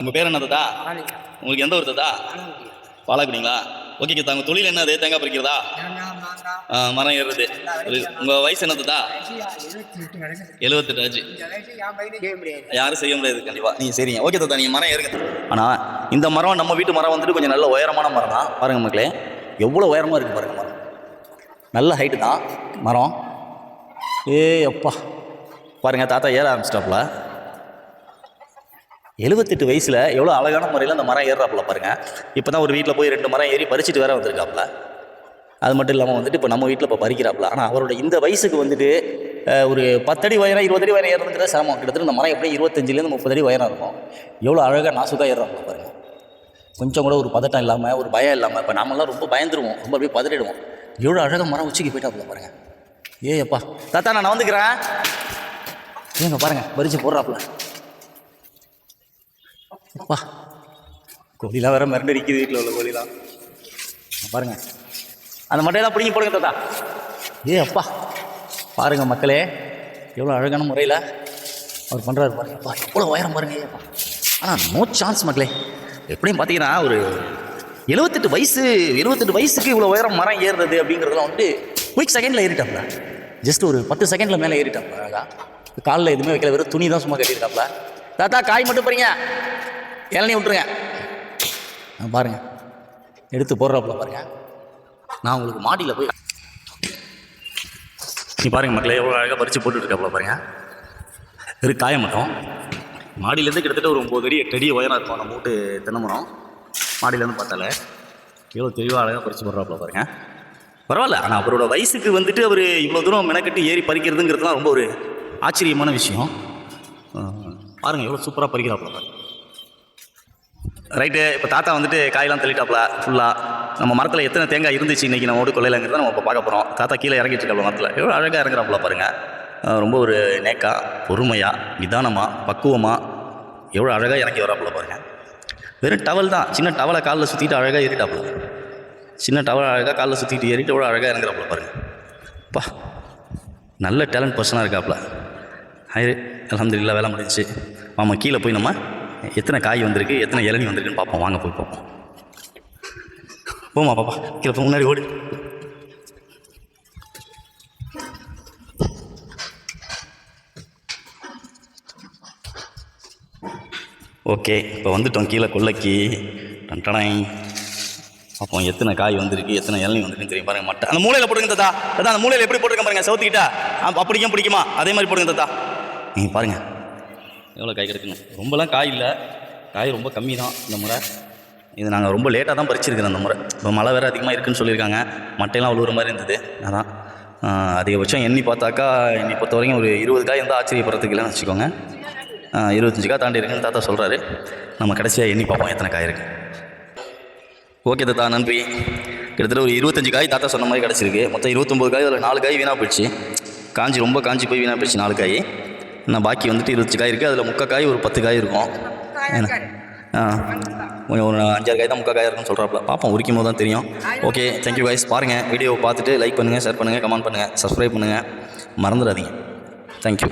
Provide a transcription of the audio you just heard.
உங்கள் பேர் என்ன தாத்தா? உங்களுக்கு எந்த ஊர் தாத்தா? பாலாக்குடிங்களா? ஓகே தாத்தா. உங்கள் தொழில் என்னது? தேங்காய் பறிக்கிறதா? மரம் ஏறுறது. உங்கள் வயசு என்ன தாத்தா? 78 ஆச்சு. யாரும் செய்ய முடியாது கண்டிப்பாக. நீங்கள் சரிங்க. ஓகே தாத்தா, நீங்கள் மரம் ஏறுங்க. ஆனால் இந்த மரம் நம்ம வீட்டு மரம் வந்துட்டு கொஞ்சம் நல்ல உயரமான மரம் தான். பாருங்கள் மக்களே, எவ்வளோ உயரமாக இருக்குது பாருங்கள் மரம். நல்ல ஹைட்டு தான் மரம். அப்பா பாருங்கள், தாத்தா ஏற ஆரம்பிச்சிட்டாப்புல. 78 வயசில் எவ்வளோ அழகான முறையில் அந்த மரம் ஏறுறாப்புல பாருங்கள். இப்போ தான் ஒரு வீட்டில் போய் 2 மரம் ஏறி பறிச்சுட்டு வேற வந்திருக்காப்புல. அது மட்டும் இல்லாமல் வந்துட்டு இப்போ நம்ம வீட்டில் இப்போ பறிக்கிறாப்புல. ஆனால் அவரோட இந்த வயசுக்கு வந்துட்டு ஒரு 10 அடி உயரம் 20 அடி உயரம் ஏறுறதுங்கிற சிரமம். கிட்டத்தட்ட இந்த மரம் எப்படி 25லேருந்து 30 அடி உயரம் இருக்கும். எவ்வளோ அழகாக நாசுக்காக ஏறுறாப்புல பாருங்கள். கொஞ்சம் கூட ஒரு பதட்டம் இல்லாமல், ஒரு பயம் இல்லாமல். இப்போ நம்மளாம் ரொம்ப பயந்துருவோம், ரொம்ப அப்படியே பதறிடுவோம். எவ்வளோ அழகாக மரம் உச்சிக்கு போயிட்டாப்புல பாருங்கள். அப்பா தாத்தா, நான் வந்துக்கிறேன். ஏங்க பாருங்கள், பறிச்சு போடுறாப்புல. அப்பா கோழிலாம் வேற மிரண்டு அடிக்குது. வீட்டில் உள்ள கோழிலாம் பாருங்க. அந்த மட்டையெல்லாம் பிடிங்கி போடுங்க தாத்தா. அப்பா பாருங்க மக்களே, எவ்வளோ அழகான முறையில் அவர் பண்ணுறாரு பாருங்க. அப்பா எவ்வளோ உயரம் பாருங்க. அப்பா ஆனால் நோ சான்ஸ் மக்களே. எப்படியும் பார்த்தீங்கன்னா ஒரு 78 வயசுக்கு இவ்வளோ உயரம் மரம் ஏறுறது அப்படிங்கிறதுலாம் வந்துட்டு குயிக் செகண்டில் ஏறிட்டாப்ல. ஜஸ்ட் ஒரு 10 செகண்டில் மேலே ஏறிட்டாப்ல. அழகா காலில் எதுவுமே வைக்கல, வெறும் துணி தான் சும்மா கட்டியிருக்காப்ல. தாத்தா காய் மட்டும் போறீங்க, இளநீ விட்டுருங்க. பாருங்க எடுத்து போடுறாப்புல பாருங்க. நான் உங்களுக்கு மாடியில் போய் நீ பாருங்க மக்களே, எவ்வளோ அழகாக பறித்து போட்டுட்டு இருக்காப்புல பாருங்க. வெறும் காய மட்டும். மாடியிலேருந்து கிட்டத்தட்ட ஒரு 9 அடி 8 அடி உயரம் இருக்கும் நம்ம வீட்டு தென்னை மரம். மாடியிலேருந்து பார்த்தால எவ்வளோ தெளிவாக அழகாக பறித்து போடுறாப்புல பாருங்க. பரவாயில்ல. ஆனால் அவரோட வயசுக்கு வந்துட்டு அவர் இவ்வளோ தூரம் மெனக்கட்டு ஏறி பறிக்கிறதுங்கிறதுலாம் ரொம்ப ஒரு ஆச்சரியமான விஷயம். பாருங்கள் எவ்வளோ சூப்பராக பறிக்கிறாப்புல பாருங்க. ரைட்டு. இப்போ தாத்தா வந்துட்டு காயெல்லாம் தள்ளிட்டாப்புல ஃபுல்லாக. நம்ம மரத்தில் எத்தனை தேங்காய் இருந்துச்சு இன்றைக்கி நம்ம ஓடு கொள்ளையிலங்கிறத நம்ம இப்போ பார்க்க போகிறோம். தாத்தா கீழே இறங்கிட்டு இருக்காப்புல மரத்தில். எவ்வளோ அழகாக இறங்குறாப்புல பாருங்கள். ரொம்ப ஒரு நேக்கா, பொறுமையாக, நிதானமாக, பக்குவமாக எவ்வளோ அழகாக இறங்கி வராப்புல பாருங்கள். வெறும் டவல் தான், சின்ன டவலை காலில் சுற்றிட்டு அழகாக ஏறிட்டாப்புல. சின்ன டவல் அழகாக காலில் சுற்றிட்டு ஏறிட்டு எவ்வளோ அழகாக இறங்குறாப்புல பாருங்கள். அப்பா நல்ல டேலண்ட் பர்சனாக இருக்காப்புல. அல்ஹம்துலில்லாஹ் வேலை முடிஞ்சிச்சு. ஆமாம், கீழே போய் நம்ம எத்தனை காய் வந்திருக்கு, எத்தனை இளநீ வந்திருக்குன்னு பார்ப்போம். வாங்க போய் பார்ப்போம். போமா பாப்பா, கீழே போய் முன்னாடி ஓடி. ஓகே, இப்போ வந்துட்டோம் கீழே கொல்லைக்கு. டன்டனாய் பார்ப்போம் எத்தனை காய் வந்திருக்கு, எத்தனை இளநீ வந்திருக்குன்னு தெரியும் பாருங்க. மட்டை அந்த மூலையில் போடுங்க தாத்தா. தாத்தா அந்த மூலையில் எப்படி போட்டுருக்கேன் பாருங்க, சவுத்திக்கிட்டா. அப்படிக்கும் பிடிக்குமா அதே மாதிரி போடுங்க தாத்தா. நீங்கள் பாருங்கள் எவ்வளோ காய் கிடைக்குங்க. ரொம்பலாம் காய் இல்லை, காய் ரொம்ப கம்மி தான் இந்த முறை. இது நாங்கள் ரொம்ப லேட்டாக தான் பறிச்சிருக்கிறோம் அந்த முறை. இப்போ மழை வேறு அதிகமாக இருக்குதுன்னு சொல்லியிருக்காங்க. மட்டையெல்லாம் விழுவுற மாதிரி இருந்தது. அதான் அதிகபட்சம் எண்ணி பார்த்தாக்கா, என்னை பொறுத்த வரைக்கும் ஒரு 20 காய் இருந்தால் ஆச்சரியப்படுறதுக்கு இல்லைன்னு வச்சுக்கோங்க. 25 காய் தாண்டி இருக்குன்னு தாத்தா சொல்கிறாரு. நம்ம கடைசியாக எண்ணி பார்ப்போம் எத்தனை காய் இருக்குது. ஓகே தாத்தா, நன்றி. கிட்டத்தட்ட ஒரு 25 காய் தாத்தா சொன்ன மாதிரி கிடச்சிருக்கு. மொத்தம் 29 காய். அதில் 4 காய் வீணாக போயிடுச்சு. ரொம்ப காஞ்சி போய் வீணாக போயிடுச்சு 4 காய். நான் பாக்கி வந்துட்டு 25 காய் இருக்குது. அதில் 3 காய், ஒரு 10 காய் இருக்கும். கொஞ்சம் ஒரு 5-6 காய் தான் 3 காய் இருக்குன்னு சொல்கிறாப்புல. பார்ப்போம், உரிக்கும் போது தான் தெரியும். Okay, thank you guys. பாருங்கள் வீடியோவை பார்த்துட்டு லைக் பண்ணுங்கள், ஷேர் பண்ணுங்கள், கமெண்ட் பண்ணுங்கள், சப்ஸ்கிரைப் பண்ணுங்கள், மறந்துடாதீங்க. தேங்க்யூ.